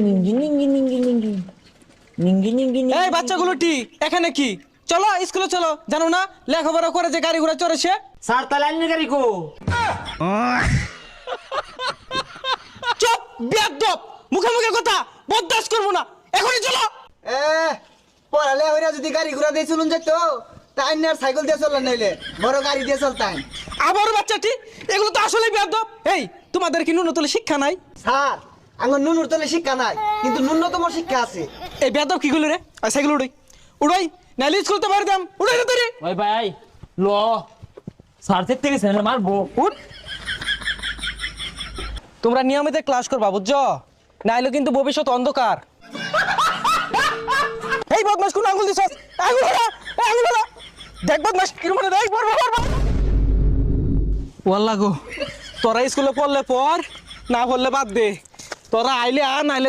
নিঙ্গি নিঙ্গি নিঙ্গি নিঙ্গি নিঙ্গি নিঙ্গি এই বাচ্চাগুলো এখানে কি? চলো স্কুলে চলো, জানো না লেখাপড়া করে যে গাড়ি ঘোড়া চড়ে সে? স্যার তাহলে আইনের গাড়ি কো? চুপ বেয়াদব, মুখে মুখে কথা বরদাস্ত করবো না, এখনই চলো। পড়ালে হইরা যদি গাড়ি ঘোড়া দিয়ে চলুন যেত তাই না, সাইকেল দিয়ে চললেন নাইলে বড় গাড়ি দিয়ে চলতাম। আবার বাচ্চাটি, এগুলো তো আসলে বেয়াদব। এই তোমাদের কি ন্যূনতম শিক্ষা নাই? স্যার আমার নুনুর তলে শিক্ষা নাই, কিন্তু ন্যূনতম শিক্ষা আছে। এই বেয়াদব কি করলি রে? সাইকেল উড়াই উড়াই, নাইলে স্কুল তো বাড়ি দাম উড়াই না তোরে। ওই ভাই ল স্যার থেকে গেছে না মারবো। উঠ, তোমরা নিয়মিত ক্লাস করবা বুঝছো, নাইলে কিন্তু ভবিষ্যৎ অন্ধকার। এই বদমাস কোন আঙ্গুল দিছস? আঙ্গুল হরা, আঙ্গুল হরা। দেখ বদমাস কিরম মানে, দেখ পড়বা পড়বা। ওয়াল্লাহ গো, তোরা স্কুলে পড়লে পড়, না পড়লে বাদ দে। তোরা আইলে আ, নাইলে